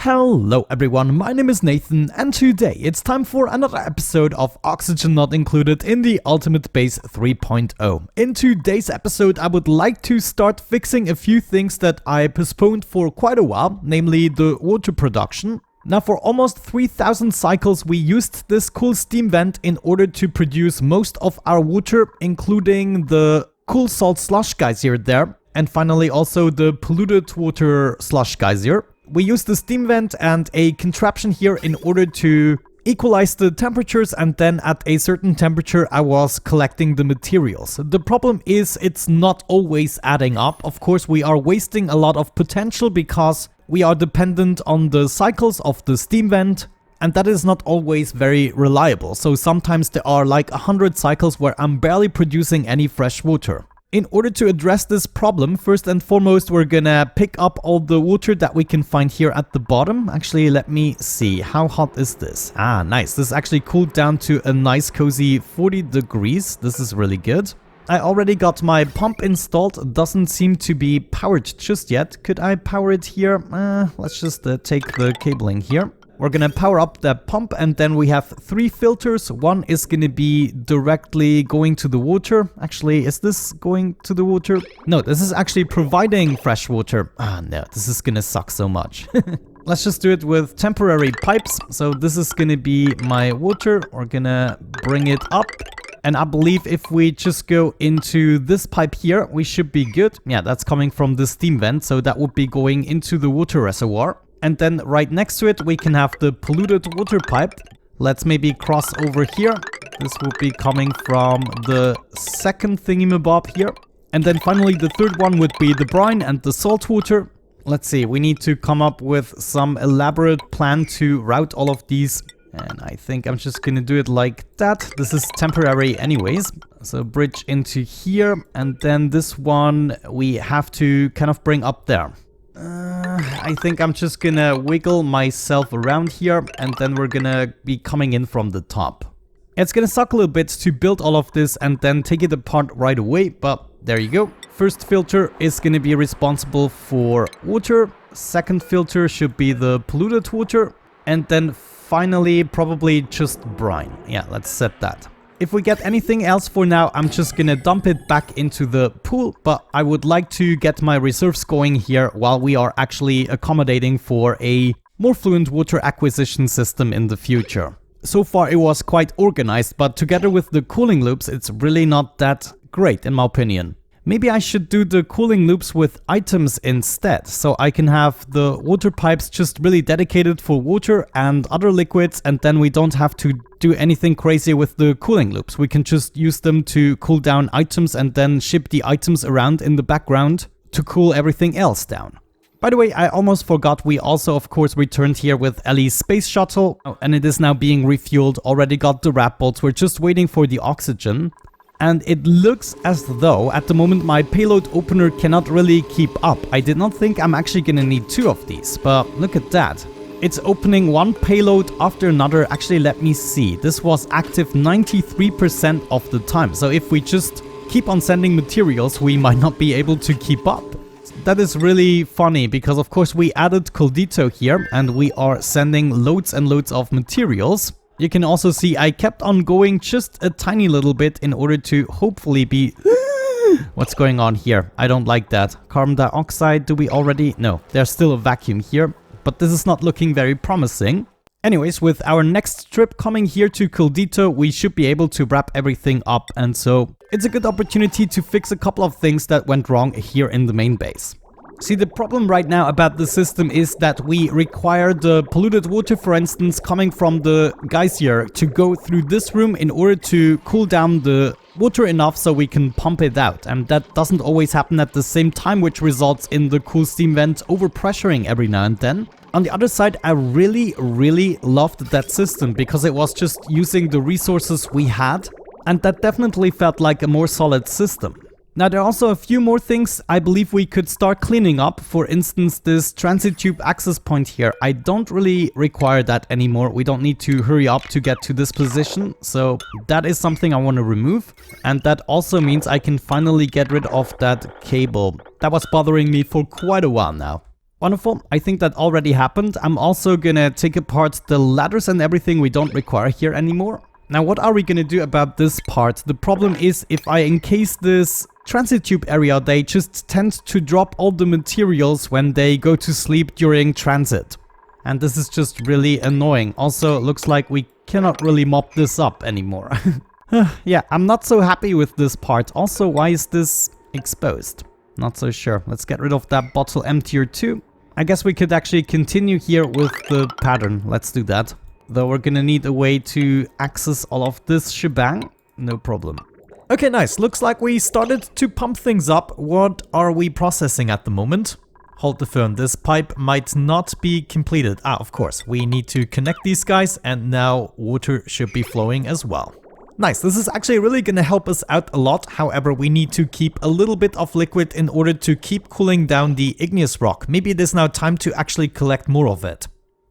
Hello everyone, my name is Nathan and today it's time for another episode of Oxygen Not Included in the Ultimate Base 3.0. In today's episode I would like to start fixing a few things that I postponed for quite a while, namely the water production. Now for almost 3000 cycles we used this cool steam vent in order to produce most of our water, including the cool salt slush geyser there, and finally also the polluted water slush geyser. We used the steam vent and a contraption here in order to equalize the temperatures, and then at a certain temperature I was collecting the materials. The problem is it's not always adding up. Of course we are wasting a lot of potential because we are dependent on the cycles of the steam vent, and that is not always very reliable. So sometimes there are like 100 cycles where I'm barely producing any fresh water. In order to address this problem, first and foremost, we're gonna pick up all the water that we can find here at the bottom. Actually, let me see. How hot is this? Ah, nice. This actually cooled down to a nice cozy 40 degrees. This is really good. I already got my pump installed. It doesn't seem to be powered just yet. Could I power it here? Let's just take the cabling here. We're gonna power up that pump, and then we have 3 filters. One is gonna be directly going to the water. Actually, is this going to the water? No, this is actually providing fresh water. Ah, no, this is gonna suck so much. Let's just do it with temporary pipes. So this is gonna be my water. We're gonna bring it up. And I believe if we just go into this pipe here, we should be good. Yeah, that's coming from the steam vent, so that would be going into the water reservoir. And then right next to it, we can have the polluted water pipe. Let's maybe cross over here. This will be coming from the second thingamabob here. And then finally, the third one would be the brine and the salt water. Let's see, we need to come up with some elaborate plan to route all of these. And I think I'm just gonna do it like that. This is temporary anyways. So bridge into here. And then this one we have to kind of bring up there. I think I'm just gonna wiggle myself around here, and then we're gonna be coming in from the top. It's gonna suck a little bit to build all of this and then take it apart right away, but there you go. First filter is gonna be responsible for water. Second filter should be the polluted water. And then finally probably just brine. Yeah, let's set that. If we get anything else for now, I'm just gonna dump it back into the pool, but I would like to get my reserves going here while we are actually accommodating for a more fluent water acquisition system in the future. So far it was quite organized, but together with the cooling loops, it's really not that great in my opinion. Maybe I should do the cooling loops with items instead, so I can have the water pipes just really dedicated for water and other liquids, and then we don't have to do anything crazy with the cooling loops. We can just use them to cool down items and then ship the items around in the background to cool everything else down. By the way, I almost forgot, we also of course returned here with Ellie's space shuttle, and it is now being refueled. Already got the wrap bolts, we're just waiting for the oxygen. And it looks as though at the moment my payload opener cannot really keep up. I did not think I'm actually gonna need 2 of these, but look at that. It's opening one payload after another. Actually, let me see. This was active 93% of the time. So if we just keep on sending materials, we might not be able to keep up. That is really funny because of course we added Koldito here and we are sending loads and loads of materials. You can also see I kept on going just a tiny little bit in order to hopefully be... What's going on here? I don't like that. Carbon dioxide, do we already... No, there's still a vacuum here, but this is not looking very promising. Anyways, with our next trip coming here to Coldito, we should be able to wrap everything up, and so it's a good opportunity to fix a couple of things that went wrong here in the main base. See, the problem right now about the system is that we require the polluted water, for instance, coming from the geyser to go through this room in order to cool down the water enough so we can pump it out. And that doesn't always happen at the same time, which results in the cool steam vent overpressuring every now and then. On the other side, I really loved that system because it was just using the resources we had, and that definitely felt like a more solid system. Now there are also a few more things I believe we could start cleaning up. For instance, this transit tube access point here. I don't really require that anymore. We don't need to hurry up to get to this position. So that is something I want to remove. And that also means I can finally get rid of that cable. That was bothering me for quite a while now. Wonderful. I think that already happened. I'm also gonna take apart the ladders and everything we don't require here anymore. Now, what are we gonna do about this part? The problem is if I encase this transit tube area, they just tend to drop all the materials when they go to sleep during transit. And this is just really annoying. Also, it looks like we cannot really mop this up anymore. Yeah, I'm not so happy with this part. Also, why is this exposed? Not so sure. Let's get rid of that bottle emptier too. I guess we could actually continue here with the pattern. Let's do that. Though we're gonna need a way to access all of this shebang. No problem. Okay, nice. Looks like we started to pump things up. What are we processing at the moment? Hold the phone. This pipe might not be completed. Ah, of course. We need to connect these guys and now water should be flowing as well. Nice. This is actually really gonna help us out a lot. However, we need to keep a little bit of liquid in order to keep cooling down the igneous rock. Maybe it is now time to actually collect more of it.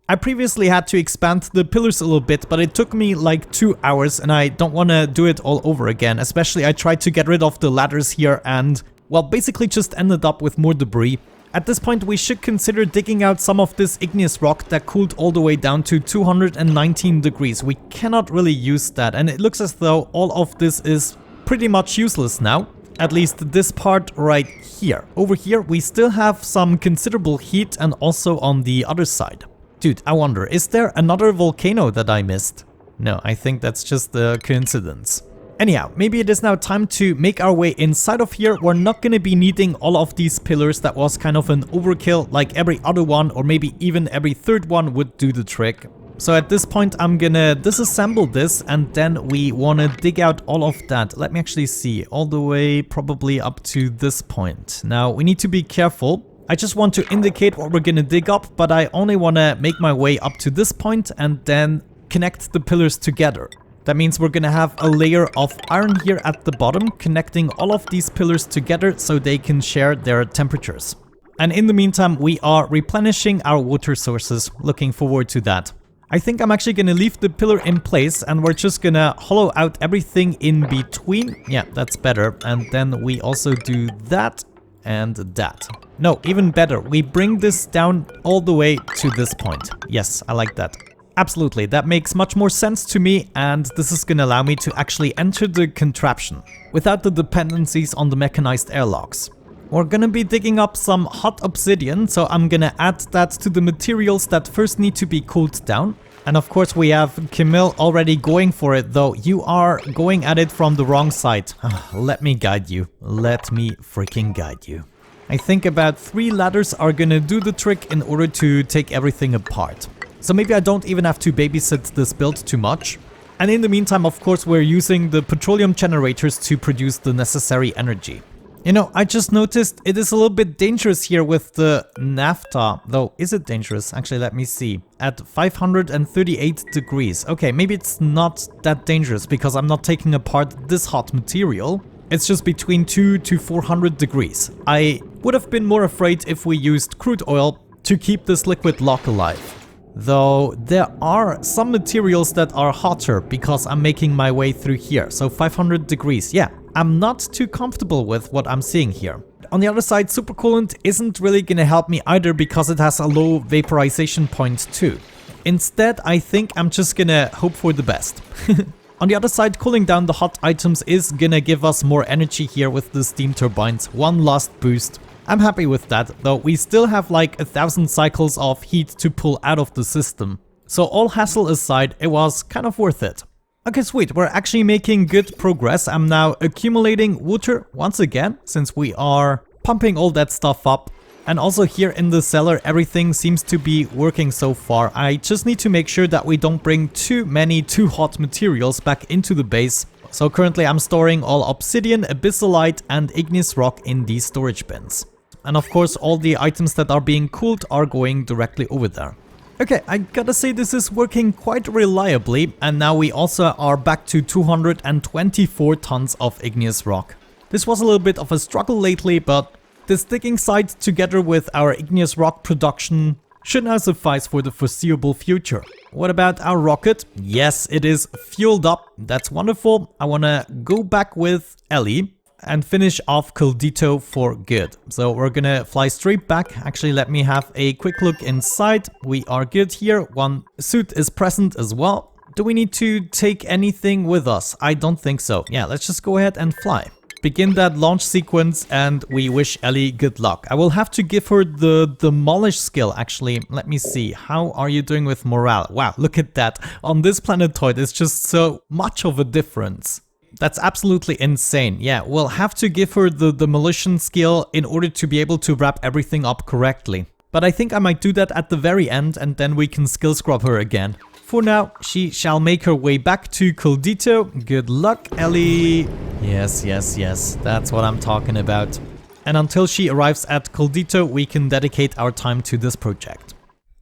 I previously had to expand the pillars a little bit, but it took me like 2 hours and I don't want to do it all over again. Especially I tried to get rid of the ladders here and, well, basically just ended up with more debris. At this point we should consider digging out some of this igneous rock that cooled all the way down to 219 degrees. We cannot really use that and it looks as though all of this is pretty much useless now. At least this part right here. Over here we still have some considerable heat and also on the other side. Dude, I wonder, is there another volcano that I missed? No, I think that's just a coincidence. Anyhow, maybe it is now time to make our way inside of here. We're not gonna be needing all of these pillars. That was kind of an overkill, like every other one or maybe even every third one would do the trick. So at this point I'm gonna disassemble this and then we wanna dig out all of that. Let me actually see, all the way probably up to this point. Now we need to be careful. I just want to indicate what we're gonna dig up, but I only wanna make my way up to this point and then connect the pillars together. That means we're gonna have a layer of iron here at the bottom, connecting all of these pillars together so they can share their temperatures. And in the meantime, we are replenishing our water sources. Looking forward to that. I think I'm actually gonna leave the pillar in place and we're just gonna hollow out everything in between. Yeah, that's better. And then we also do that and that. No, even better. We bring this down all the way to this point. Yes, I like that. Absolutely, that makes much more sense to me and this is gonna allow me to actually enter the contraption without the dependencies on the mechanized airlocks. We're gonna be digging up some hot obsidian, so I'm gonna add that to the materials that first need to be cooled down. And of course we have Camille already going for it, though you are going at it from the wrong side. Let me guide you. Let me freaking guide you. I think about 3 ladders are gonna do the trick in order to take everything apart. So maybe I don't even have to babysit this build too much. And in the meantime, of course, we're using the petroleum generators to produce the necessary energy. You know, I just noticed it is a little bit dangerous here with the naphtha. Though, is it dangerous? Actually, let me see. At 538 degrees. Okay, maybe it's not that dangerous because I'm not taking apart this hot material. It's just between 2 to 400 degrees. I would have been more afraid if we used crude oil to keep this liquid lock alive. Though there are some materials that are hotter because I'm making my way through here. So 500 degrees, yeah, I'm not too comfortable with what I'm seeing here. On the other side, supercoolant isn't really gonna help me either because it has a low vaporization point too. Instead, I think I'm just gonna hope for the best. On the other side, cooling down the hot items is gonna give us more energy here with the steam turbines. One last boost. I'm happy with that, though we still have like 1,000 cycles of heat to pull out of the system. So all hassle aside, it was kind of worth it. Okay, sweet, we're actually making good progress. I'm now accumulating water once again, since we are pumping all that stuff up. And also here in the cellar, everything seems to be working so far. I just need to make sure that we don't bring too many too hot materials back into the base. So currently I'm storing all obsidian, abyssalite and igneous rock in these storage bins. And of course all the items that are being cooled are going directly over there. Okay, I gotta say this is working quite reliably, and now we also are back to 224 tons of igneous rock. This was a little bit of a struggle lately, but this digging site together with our igneous rock production should now suffice for the foreseeable future. What about our rocket? Yes, it is fueled up. That's wonderful. I wanna go back with Ellie. and finish off Koldito for good. So we're gonna fly straight back. Actually, let me have a quick look inside. We are good here. One suit is present as well. Do we need to take anything with us? I don't think so. Yeah, let's just go ahead and fly. Begin that launch sequence, and we wish Ellie good luck. I will have to give her the demolish skill, actually. Let me see. How are you doing with morale? Wow, look at that. On this planetoid, it's just so much of a difference. That's absolutely insane. Yeah, we'll have to give her the demolition skill in order to be able to wrap everything up correctly. But I think I might do that at the very end, and then we can skill scrub her again. For now, she shall make her way back to Coldito. Good luck, Ellie. Yes, yes, yes. That's what I'm talking about. And until she arrives at Coldito, we can dedicate our time to this project.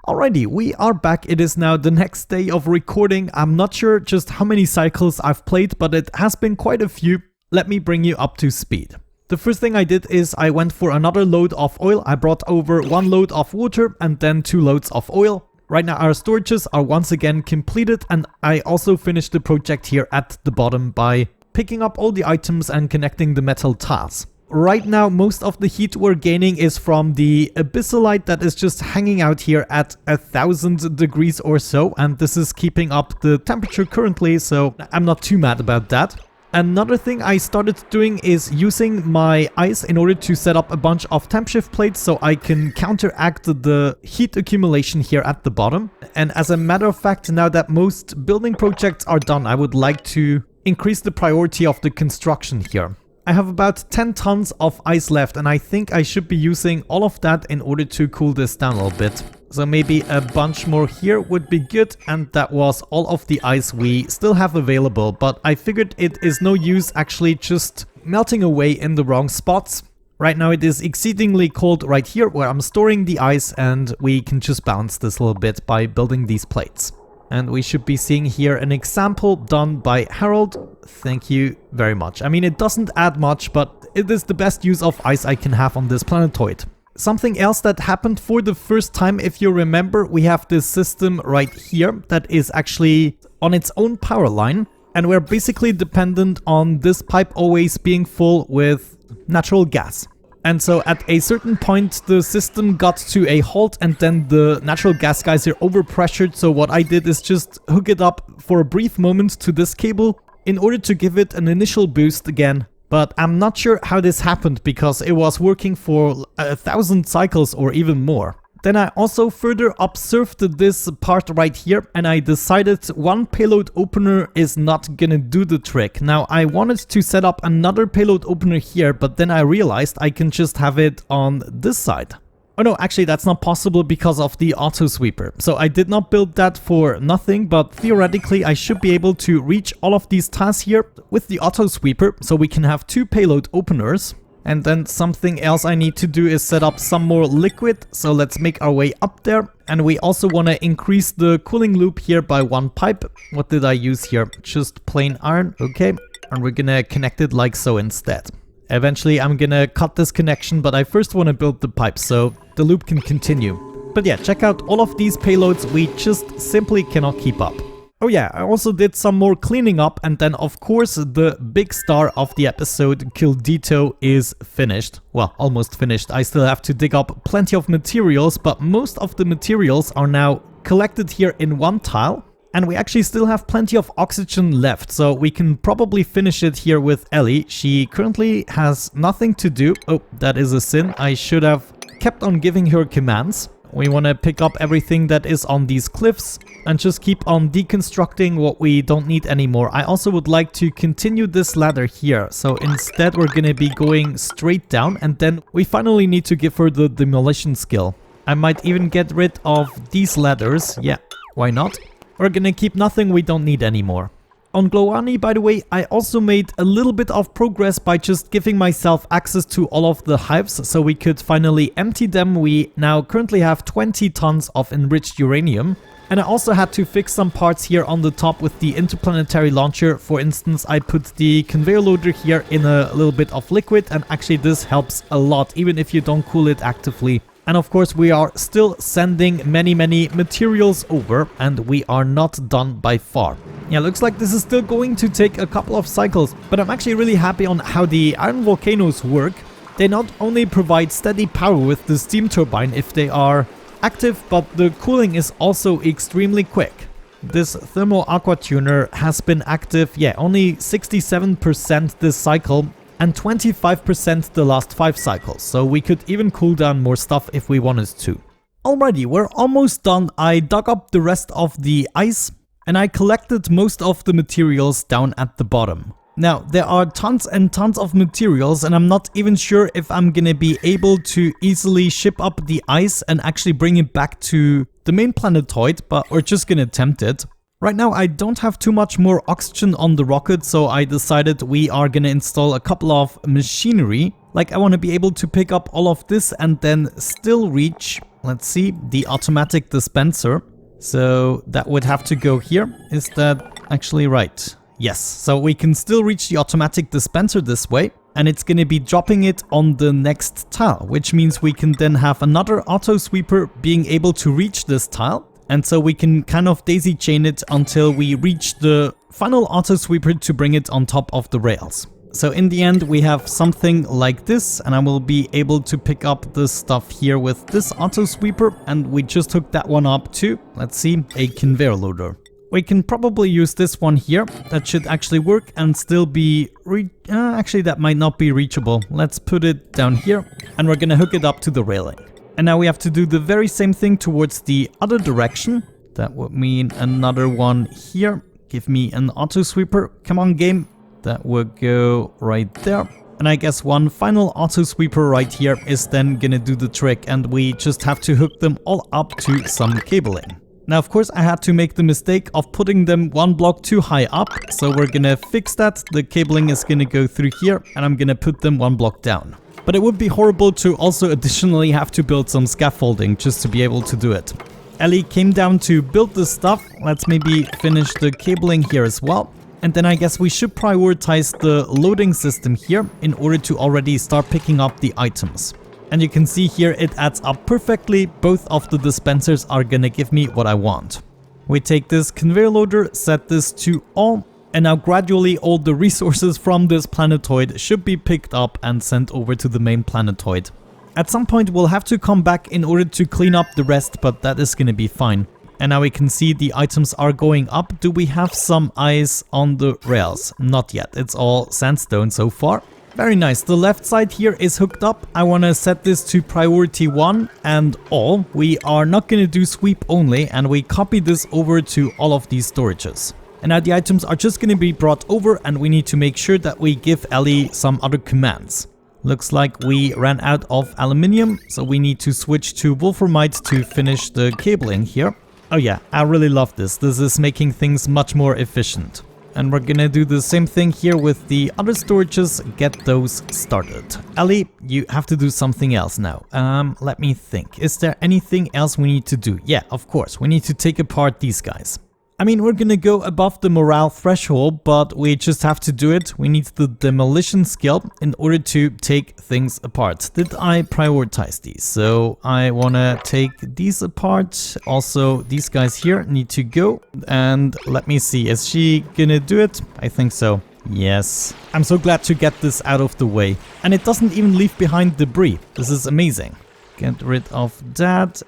Alrighty, we are back. It is now the next day of recording. I'm not sure just how many cycles I've played, but it has been quite a few. Let me bring you up to speed. The first thing I did is I went for another load of oil. I brought over 1 load of water and then 2 loads of oil. Right now our storages are once again completed, and I also finished the project here at the bottom by picking up all the items and connecting the metal tiles. Right now most of the heat we're gaining is from the abyssalite that is just hanging out here at 1000 degrees or so, and this is keeping up the temperature currently, so I'm not too mad about that. Another thing I started doing is using my ice in order to set up a bunch of temp shift plates so I can counteract the heat accumulation here at the bottom. And as a matter of fact, now that most building projects are done, I would like to increase the priority of the construction here. I have about 10 tons of ice left, and I think I should be using all of that in order to cool this down a little bit. So maybe a bunch more here would be good, and that was all of the ice we still have available. But I figured it is no use actually just melting away in the wrong spots. Right now it is exceedingly cold right here where I'm storing the ice, and we can just balance this a little bit by building these plates. And we should be seeing here an example done by Harold. Thank you very much. I mean, it doesn't add much, but it is the best use of ice I can have on this planetoid. Something else that happened for the first time, if you remember, we have this system right here that is actually on its own power line, and we're basically dependent on this pipe always being full with natural gas. And so at a certain point the system got to a halt, and then the natural gas geyser overpressured, so what I did is just hook it up for a brief moment to this cable in order to give it an initial boost again. But I'm not sure how this happened because it was working for 1000 cycles or even more. Then I also further observed this part right here, and I decided one payload opener is not gonna do the trick. Now I wanted to set up another payload opener here, but then I realized I can just have it on this side. Oh no, actually that's not possible because of the auto sweeper. So I did not build that for nothing, but theoretically I should be able to reach all of these tasks here with the auto sweeper, so we can have 2 payload openers. And then something else I need to do is set up some more liquid, so let's make our way up there. And we also want to increase the cooling loop here by 1 pipe. What did I use here? Just plain iron, okay. And we're gonna connect it like so instead. Eventually I'm gonna cut this connection, but I first want to build the pipe so the loop can continue. But yeah, check out all of these payloads, we just simply cannot keep up. Oh yeah, I also did some more cleaning up, and then of course the big star of the episode, Koldito, is finished. Well, almost finished. I still have to dig up plenty of materials, but most of the materials are now collected here in 1 tile. And we actually still have plenty of oxygen left, so we can probably finish it here with Ellie. She currently has nothing to do. Oh, that is a sin. I should have kept on giving her commands. We want to pick up everything that is on these cliffs and just keep on deconstructing what we don't need anymore. I also would like to continue this ladder here, so instead we're going to be going straight down, and then we finally need to give her the demolition skill. I might even get rid of these ladders. Yeah, why not? We're gonna keep nothing we don't need anymore. On Glowani, by the way, I also made a little bit of progress by just giving myself access to all of the hives so we could finally empty them. We now currently have 20 tons of enriched uranium. And I also had to fix some parts here on the top with the interplanetary launcher. For instance, I put the conveyor loader here in a little bit of liquid, and actually this helps a lot even if you don't cool it actively. And of course we are still sending many materials over, and we are not done by far. Yeah, looks like this is still going to take a couple of cycles, but I'm actually really happy on how the iron volcanoes work. They not only provide steady power with the steam turbine if they are active, but the cooling is also extremely quick. This thermal aqua tuner has been active, only 67% this cycle and 25% the last 5 cycles, so we could even cool down more stuff if we wanted to. Alrighty, we're almost done. I dug up the rest of the ice and I collected most of the materials down at the bottom. Now, there are tons and tons of materials and I'm not even sure if I'm gonna be able to easily ship up the ice and actually bring it back to the main planetoid, but we're just gonna attempt it. Right now, I don't have too much more oxygen on the rocket, so I decided we are gonna install a couple of machinery. Like, I want to be able to pick up all of this and then still reach, let's see, the automatic dispenser. So that would have to go here. Is that actually right? Yes, so we can still reach the automatic dispenser this way, and it's going to be dropping it on the next tile, which means we can then have another auto sweeper being able to reach this tile, and so we can kind of daisy chain it until we reach the final auto sweeper to bring it on top of the rails. So in the end we have something like this, and I will be able to pick up the stuff here with this auto sweeper, and we just hooked that one up to, let's see, a conveyor loader. We can probably use this one here. That should actually work and still be actually that might not be reachable. Let's put it down here and we're gonna hook it up to the railing. And now we have to do the very same thing towards the other direction. That would mean another one here. Give me an auto sweeper. Come on, game. That would go right there. And I guess one final auto sweeper right here is then gonna do the trick, and we just have to hook them all up to some cabling. Now, of course, I had to make the mistake of putting them one block too high up, so we're gonna fix that. The cabling is gonna go through here, and I'm gonna put them one block down. But it would be horrible to also additionally have to build some scaffolding just to be able to do it. Ellie came down to build this stuff. Let's maybe finish the cabling here as well. And then I guess we should prioritize the loading system here in order to already start picking up the items. And you can see here it adds up perfectly. Both of the dispensers are gonna give me what I want. We take this conveyor loader, set this to all, and now gradually all the resources from this planetoid should be picked up and sent over to the main planetoid. At some point we'll have to come back in order to clean up the rest, but that is gonna be fine. And now we can see the items are going up. Do we have some ice on the rails? Not yet, it's all sandstone so far. Very nice, the left side here is hooked up. I want to set this to priority 1 and all. We are not going to do sweep only, and we copy this over to all of these storages. And now the items are just going to be brought over, and we need to make sure that we give Ellie some other commands. Looks like we ran out of aluminium, so we need to switch to wolframite to finish the cabling here. Oh yeah, I really love this. This is making things much more efficient. And we're gonna do the same thing here with the other storages, get those started. Ellie, you have to do something else now. Let me think. Is there anything else we need to do? Yeah, of course. We need to take apart these guys. I mean, we're gonna go above the morale threshold, but we just have to do it. We need the demolition skill in order to take things apart. Did I prioritize these? So I wanna take these apart. Also, these guys here need to go. And let me see, is she gonna do it? I think so. Yes. I'm so glad to get this out of the way. And it doesn't even leave behind debris. This is amazing. Get rid of that,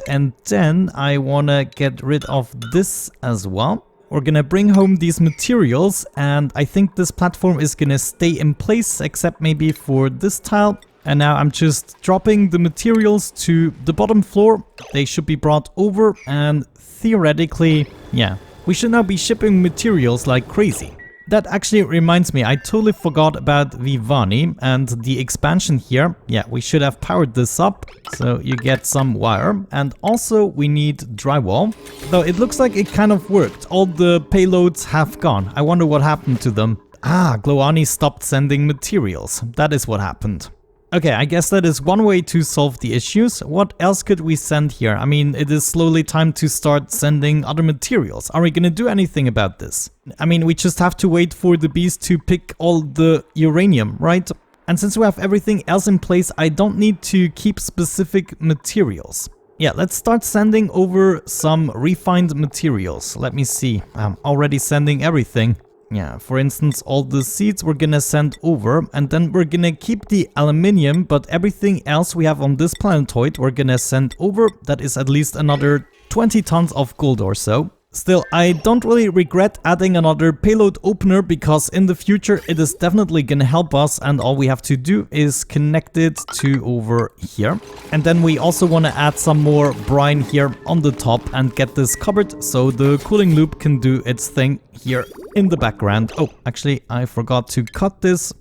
and then I wanna get rid of this as well. We're gonna bring home these materials, and I think this platform is gonna stay in place, except maybe for this tile. And now I'm just dropping the materials to the bottom floor. They should be brought over, and theoretically, yeah, we should now be shipping materials like crazy. That actually reminds me, I totally forgot about Vivani and the expansion here. Yeah, we should have powered this up, so you get some wire. And also we need drywall, though it looks like it kind of worked. All the payloads have gone. I wonder what happened to them. Ah, Gloani stopped sending materials. That is what happened. Okay, I guess that is one way to solve the issues. What else could we send here? I mean, it is slowly time to start sending other materials. Are we gonna do anything about this? I mean, we just have to wait for the bees to pick all the uranium, right? And since we have everything else in place, I don't need to keep specific materials. Yeah, let's start sending over some refined materials. Let me see. I'm already sending everything. Yeah, for instance, all the seeds we're gonna send over, and then we're gonna keep the aluminium, but everything else we have on this planetoid we're gonna send over. That is at least another 20 tons of gold or so. Still, I don't really regret adding another payload opener because in the future it is definitely gonna help us, and all we have to do is connect it to over here. And then we also want to add some more brine here on the top and get this covered so the cooling loop can do its thing here in the background. Oh, actually I forgot to cut this.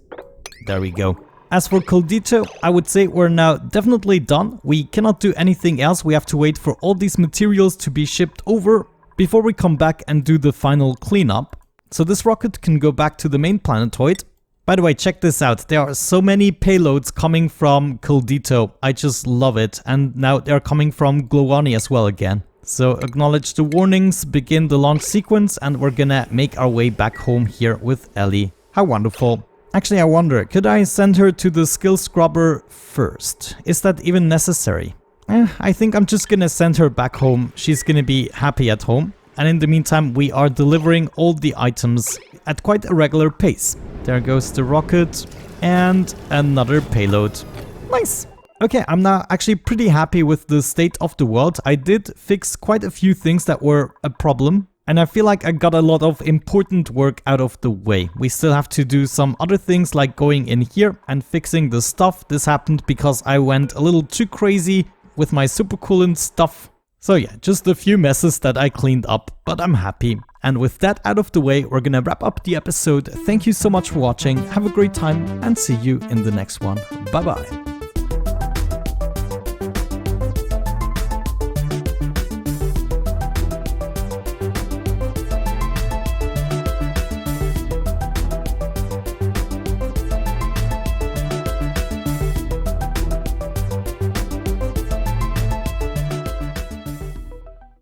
There we go. As for Koldito, I would say we're now definitely done. We cannot do anything else. We have to wait for all these materials to be shipped over before we come back and do the final cleanup. So this rocket can go back to the main planetoid. By the way, check this out. There are so many payloads coming from Koldito. I just love it. And now they're coming from Glowani as well again. So acknowledge the warnings, begin the launch sequence, and we're gonna make our way back home here with Ellie. How wonderful. Actually, I wonder, could I send her to the skill scrubber first? Is that even necessary? I think I'm just gonna send her back home. She's gonna be happy at home. And in the meantime, we are delivering all the items at quite a regular pace. There goes the rocket and another payload. Nice. Okay, I'm now actually pretty happy with the state of the world. I did fix quite a few things that were a problem, and I feel like I got a lot of important work out of the way. We still have to do some other things like going in here and fixing the stuff. This happened because I went a little too crazy with my supercoolant stuff. So yeah, just a few messes that I cleaned up, but I'm happy. And with that out of the way, we're gonna wrap up the episode. Thank you so much for watching, have a great time, and see you in the next one. Bye bye.